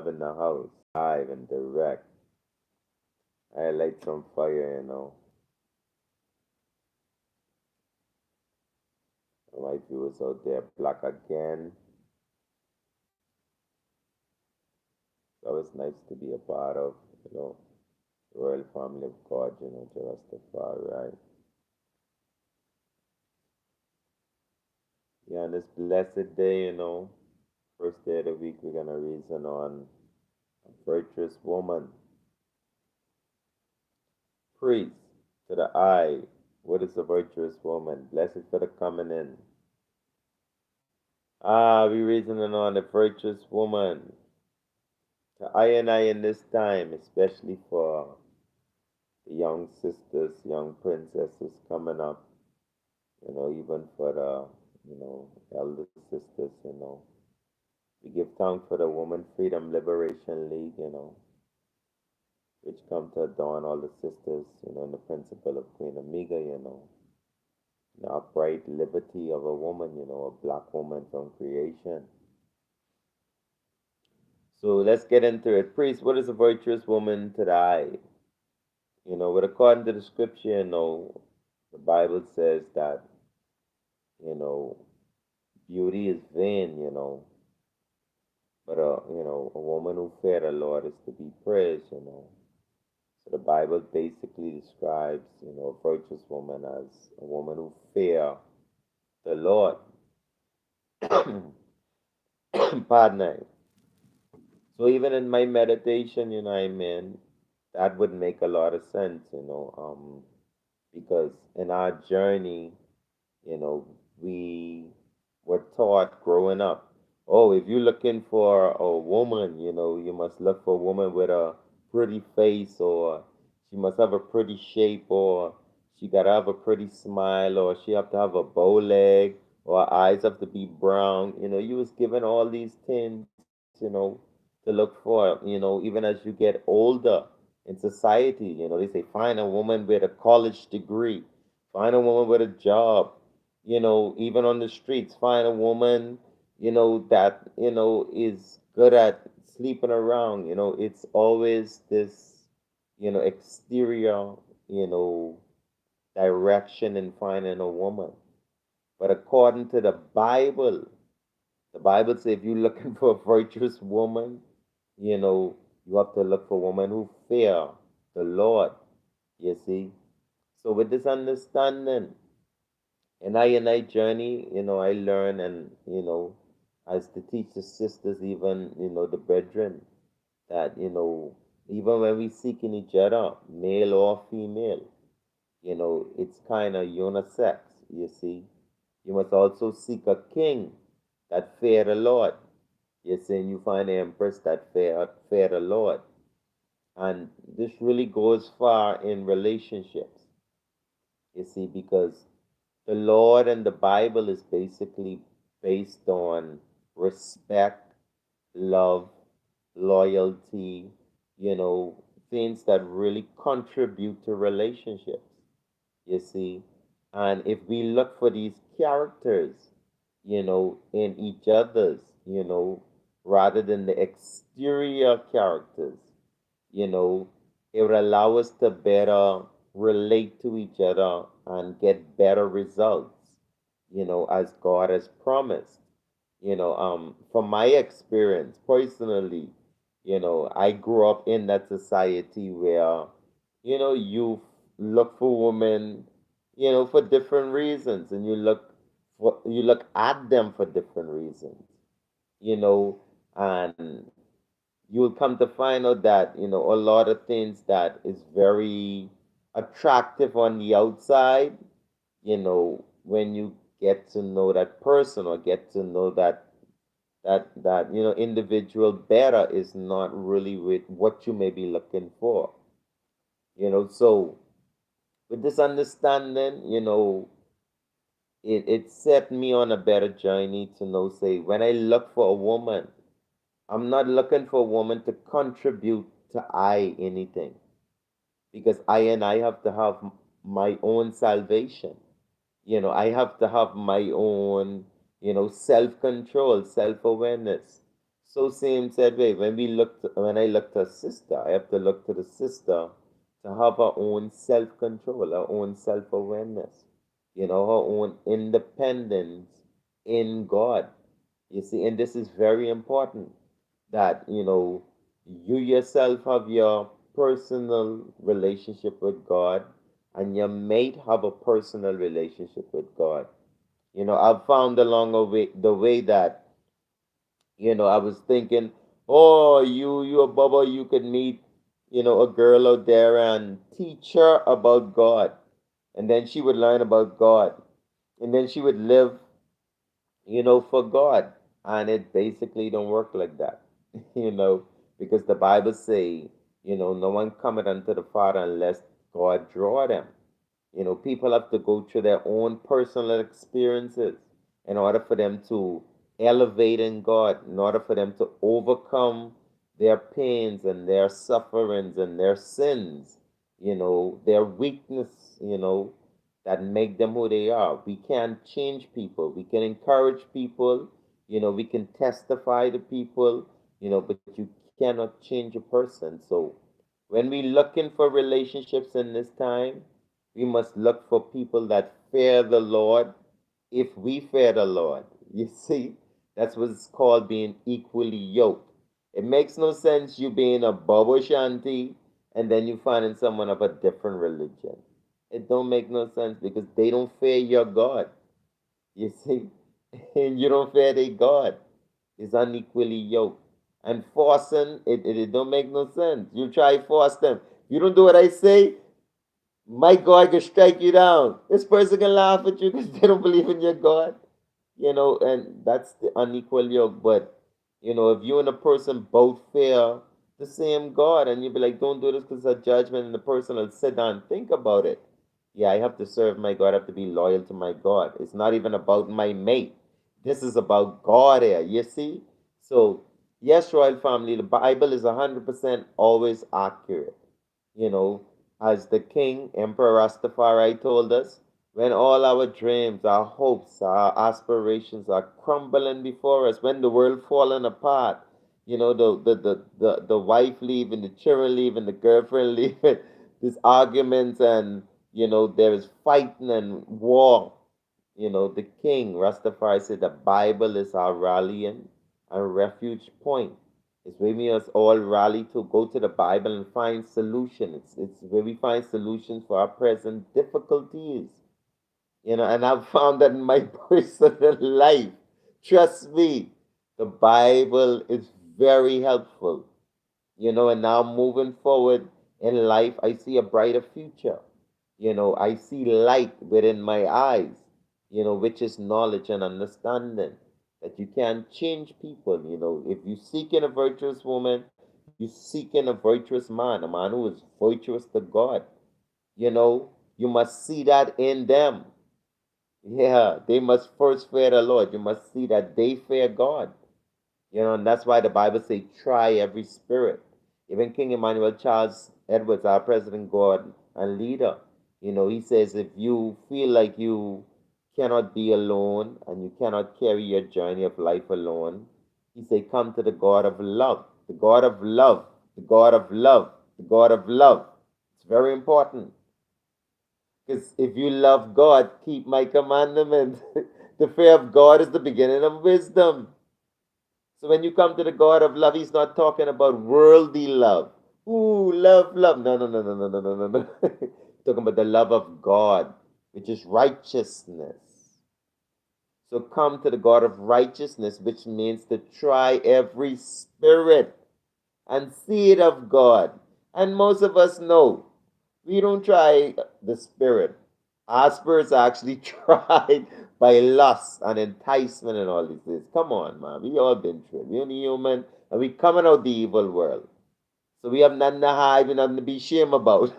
live in the house, live and direct. I light some fire. My viewers out there, black again. It's always nice to be a part of, the royal family of God, Jah Rastafari, right? Yeah, on this blessed day, first day of the week, we're gonna reason on a virtuous woman, priest to the eye. What is a virtuous woman? Blessed for the coming in. We reasoning on the virtuous woman. To I and I in this time, especially for the young sisters, young princesses coming up, even for the, elder sisters. We give thanks for the Woman Freedom Liberation League, which come to adorn all the sisters, in the principle of Queen Amiga, the upright liberty of a woman, a black woman from creation. So let's get into it. Priest, what is a virtuous woman to the eye? But according to the scripture, the Bible says that, you know, beauty is vain, but a woman who fear the Lord is to be praised. So the Bible basically describes, a virtuous woman as a woman who fear the Lord. Pardon me. So even in my meditation, I mean, that would make a lot of sense, because in our journey, you know, we were taught growing up, oh, if you're looking for a woman, you must look for a woman with a pretty face, or she must have a pretty shape, or she gotta have a pretty smile, or she have to have a bow leg, or her eyes have to be brown. You was given all these things, to look for, even as you get older in society. They say find a woman with a college degree, find a woman with a job, even on the streets, find a woman, that, is good at sleeping around. It's always this, exterior, you know, direction in finding a woman. But according to the Bible says if you're looking for a virtuous woman, you know, you have to look for a woman who fear the Lord, you see. So with this understanding, and I journey, I learn, and, as to teach the sisters, even, the brethren, that, even when we seek in each other, male or female, it's kind of unisex, you see. You must also seek a king that fear the Lord. You see, and you find an empress that fear the Lord. And this really goes far in relationships, you see, because the Lord and the Bible is basically based on respect, love, loyalty, things that really contribute to relationships, you see. And if we look for these characters, in each other's, rather than the exterior characters, you know, it will allow us to better relate to each other and get better results, as God has promised. From my experience personally, I grew up in that society where, you look for women, for different reasons, and you look at them for different reasons, you know, and you will come to find out that, a lot of things that is very attractive on the outside, when you get to know that person, or get to know that individual better, is not really with what you may be looking for. So with this understanding, it set me on a better journey to know, say, when I look for a woman, I'm not looking for a woman to contribute to I anything, because I have to have my own salvation. I have to have my own, self control, self awareness. So same said way. When I look to a sister, I have to look to the sister to have her own self control, her own self awareness, her own independence in God. You see, and this is very important that, you yourself have your personal relationship with God and your mate have a personal relationship with God. I've found along the way that, I was thinking, oh, you a bubba, you could meet, a girl out there and teach her about God. And then she would learn about God. And then she would live, for God. And it basically don't work like that, you know, because the Bible say, no one cometh unto the Father unless God draw them. People have to go through their own personal experiences in order for them to elevate in God, in order for them to overcome their pains and their sufferings and their sins, their weakness, that make them who they are. We can't change people. We can encourage people, we can testify to people, but you cannot change a person. So when we looking for relationships in this time, we must look for people that fear the Lord if we fear the Lord. You see, that's what's called being equally yoked. It makes no sense you being a Bobo Shanti and then you finding someone of a different religion. It don't make no sense because they don't fear your God. You see, and you don't fear their God. It's unequally yoked. And forcing it don't make no sense. You try force them. You don't do what I say, my God can strike you down. This person can laugh at you because they don't believe in your God. And that's the unequal yoke. But, if you and a person both fear the same God and you be like, don't do this because it's a judgment, and the person will sit down and think about it. Yeah, I have to serve my God. I have to be loyal to my God. It's not even about my mate. This is about God here. You see? So, yes, Royal Family, the Bible is 100% always accurate. You know, as the King, Emperor Rastafari told us, when all our dreams, our hopes, our aspirations are crumbling before us, when the world falling apart, the wife leaving, the children leaving, the girlfriend leaving, these arguments and, there is fighting and war. The King, Rastafari said the Bible is our rallying and refuge point. It's where we must all rally to go to the Bible and find solutions. It's where we find solutions for our present difficulties. And I've found that in my personal life. Trust me, the Bible is very helpful. And now moving forward in life, I see a brighter future. I see light within my eyes, which is knowledge and understanding that you can change people. If you seek in a virtuous woman, you seek in a virtuous man, a man who is virtuous to God. You must see that in them. Yeah, they must first fear the Lord. You must see that they fear God. And that's why the Bible says, try every spirit. Even King Emmanuel Charles Edwards, our president, God and leader, he says, if you feel like you cannot be alone and you cannot carry your journey of life alone, he say, come to the God of love, the God of love, the God of love, the God of love. It's very important because if you love God, keep my commandments. The fear of God is the beginning of wisdom. So when you come to the God of love, he's not talking about worldly love. Ooh, love, love. No, no, no, no, no, no, no, no, no. Talking about the love of God, which is righteousness. So come to the God of righteousness, which means to try every spirit and see it of God. And most of us know we don't try the spirit. Our spirits are actually tried by lust and enticement and all these things. Come on, man. We all been through it. We only human and we coming out the evil world. So we have nothing to hide, we nothing to be ashamed about.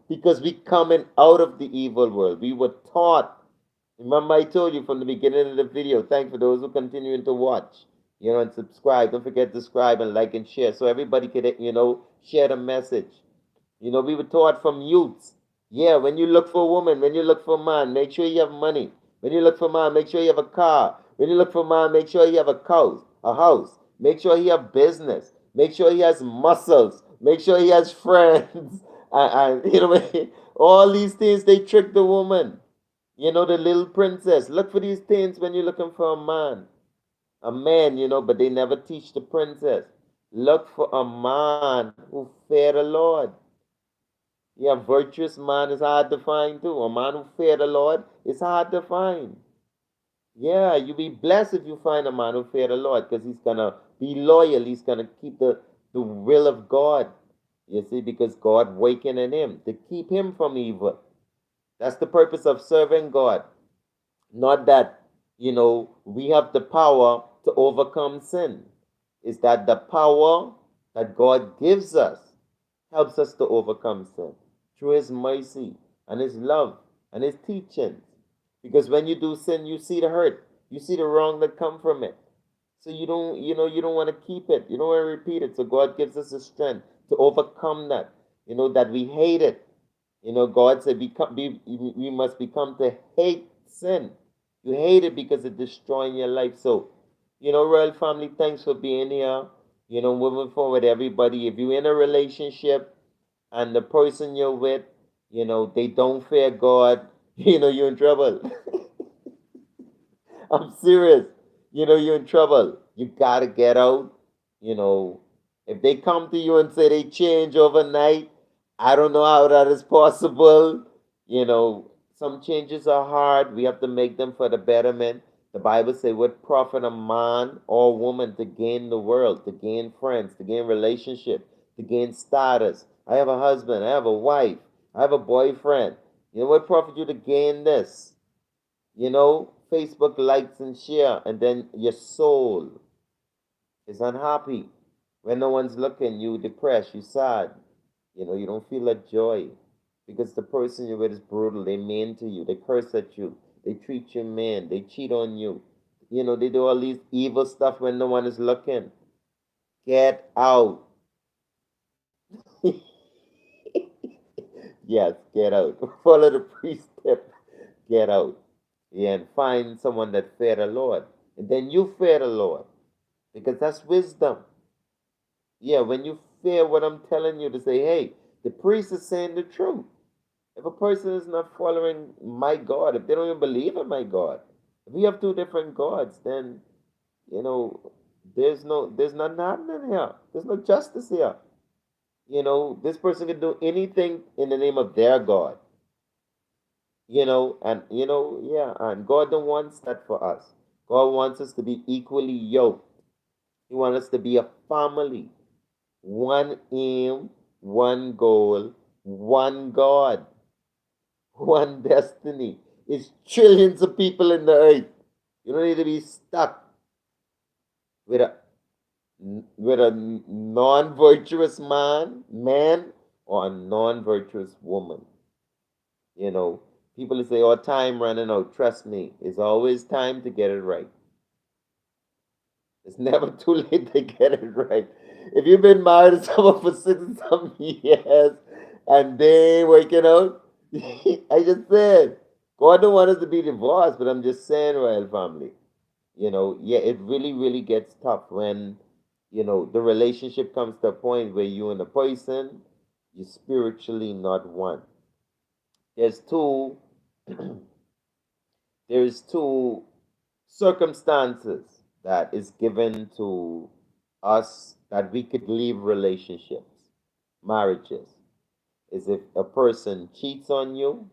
Because we coming out of the evil world. We were taught. Remember I told you from the beginning of the video, thank for those who continuing to watch. And subscribe. Don't forget to subscribe and like and share so everybody can, share the message. We were taught from youths. Yeah, when you look for a woman, when you look for a man, make sure you have money. When you look for a man, make sure you have a car. When you look for a man, make sure you have a house. Make sure he have business. Make sure he has muscles. Make sure he has friends. And all these things they trick the woman. The little princess. Look for these things when you're looking for a man, but they never teach the princess. Look for a man who fear the Lord. Yeah, virtuous man is hard to find too. A man who fear the Lord is hard to find. Yeah, you be blessed if you find a man who fear the Lord because he's gonna be loyal. He's gonna keep the will of God. You see, because God wakened in him to keep him from evil. That's the purpose of serving God. Not that, we have the power to overcome sin. Is that the power that God gives us helps us to overcome sin through his mercy and his love and his teachings. Because when you do sin, you see the hurt, you see the wrong that come from it. So you don't want to keep it. You don't want to repeat it. So God gives us the strength to overcome that. That we hate it. God said we must become to hate sin. You hate it because it's destroying your life. So, Royal Family, thanks for being here. Moving forward, everybody, if you're in a relationship and the person you're with, they don't fear God, you're in trouble. I'm serious. You're in trouble. You gotta get out. You know, if they come to you and say they change overnight, I don't know how that is possible. Some changes are hard. We have to make them for the betterment. The Bible says, what profit a man or woman to gain the world, to gain friends, to gain relationship, to gain status? I have a husband, I have a wife, I have a boyfriend. What profit you to gain this? Facebook likes and share, and then your soul is unhappy. When no one's looking, you depressed, you sad. You don't feel that joy because the person you're with is brutal. They mean to you, they curse at you, they treat you mean, they cheat on you. They do all these evil stuff when no one is looking. Get out. Yes, get out. Follow the precept. Get out. Yeah, and find someone that fear the Lord. And then you fear the Lord. Because that's wisdom. Yeah, when you fear what I'm telling you to say, hey, the priest is saying the truth. If a person is not following my God, if they don't even believe in my God, if we have two different gods, then you know there's nothing happening here. There's no justice here. This person can do anything in the name of their God. And yeah, and God don't wants that for us. God wants us to be equally yoked. He wants us to be a family. One aim, one goal, one God, one destiny. It's trillions of people in the earth. You don't need to be stuck with a non-virtuous man, or a non-virtuous woman. People say, "Oh, time running out." Trust me, it's always time to get it right. It's never too late to get it right. If you've been married to someone for 60 some years and they ain't working out, I just said, God don't want us to be divorced, but I'm just saying, Royal Family, yeah, it really, really gets tough when, the relationship comes to a point where you and the person, you're spiritually not one. There's two, there's two circumstances that is given to us that we could leave relationships, marriages, is if a person cheats on you,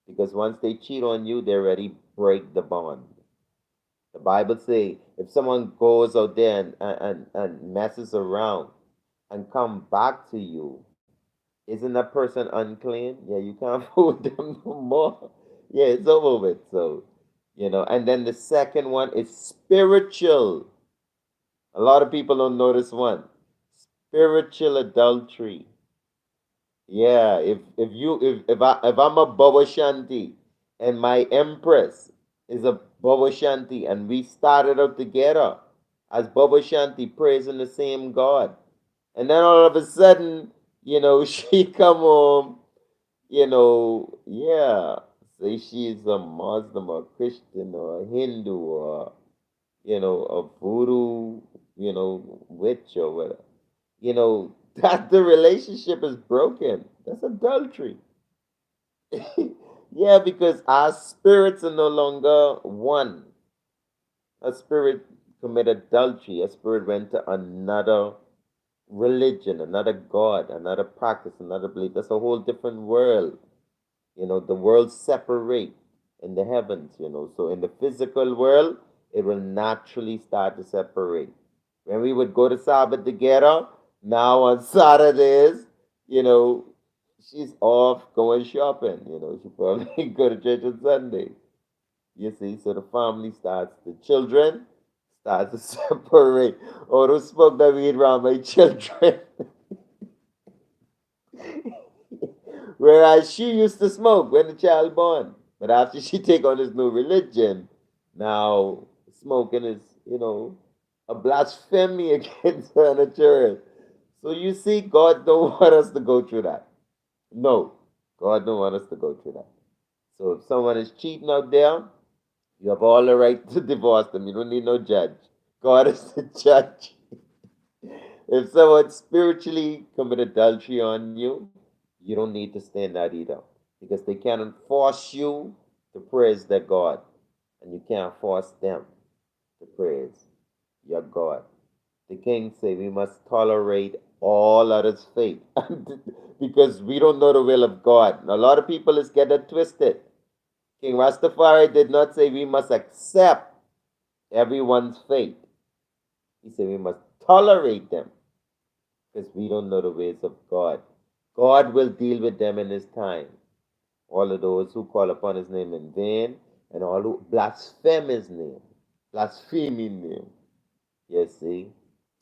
because once they cheat on you, they already break the bond. The Bible say if someone goes out there and messes around and come back to you, isn't that person unclean? Yeah, you can't fool them no more. Yeah, it's over with. So, and then the second one is spiritual. A lot of people don't know this one. Spiritual adultery. Yeah, if I'm a Bobo Shanti and my empress is a Bobo Shanti and we started out together as Bobo Shanti praising the same God, and then all of a sudden, she come home, yeah, say she's a Muslim or Christian or a Hindu or a voodoo with you or whatever, that the relationship is broken. That's adultery. Yeah, because our spirits are no longer one. A spirit committed adultery. A spirit went to another religion, another God, another practice, another belief. That's a whole different world. The world separate in the heavens. So in the physical world, it will naturally start to separate. When we would go to Sabbath together, now on Saturdays, you know, she's off going shopping. She probably go to church on Sunday. You see, so the family starts, the children start to separate. Oh, don't smoke that weed around my children. Whereas she used to smoke when the child born. But after she take on this new religion, now smoking is, a blasphemy against her and the children. So you see, God don't want us to go through that. No, God don't want us to go through that. So if someone is cheating out there, you have all the right to divorce them. You don't need no judge. God is the judge. If someone spiritually commit adultery on you, you don't need to stand that either. Because they cannot force you to praise their God. And you can't force them to praise your God. The king say we must tolerate all others' faith. Because we don't know the will of God. And a lot of people is get it twisted. King Rastafari did not say we must accept everyone's faith. He said we must tolerate them because we don't know the ways of God. God will deal with them in His time. All of those who call upon His name in vain and all who blaspheme His name, blaspheming name. Yes, see?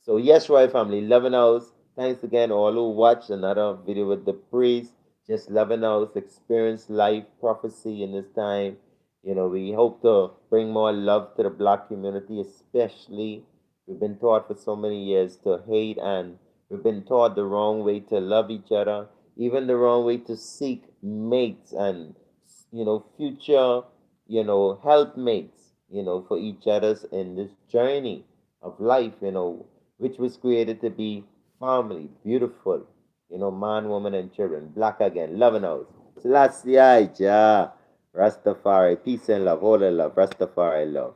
So, yes, Royal Family, loving house. Thanks again, all who watched another video with the priest. Just loving house, experience life, prophecy in this time. We hope to bring more love to the black community, especially. We've been taught for so many years to hate, and we've been taught the wrong way to love each other, even the wrong way to seek mates and, future, helpmates, for each other's in this journey of life, which was created to be family, beautiful, man, woman, and children. Black again, loving house. Selassie, Jah, Rastafari, peace and love, all the love, Rastafari love.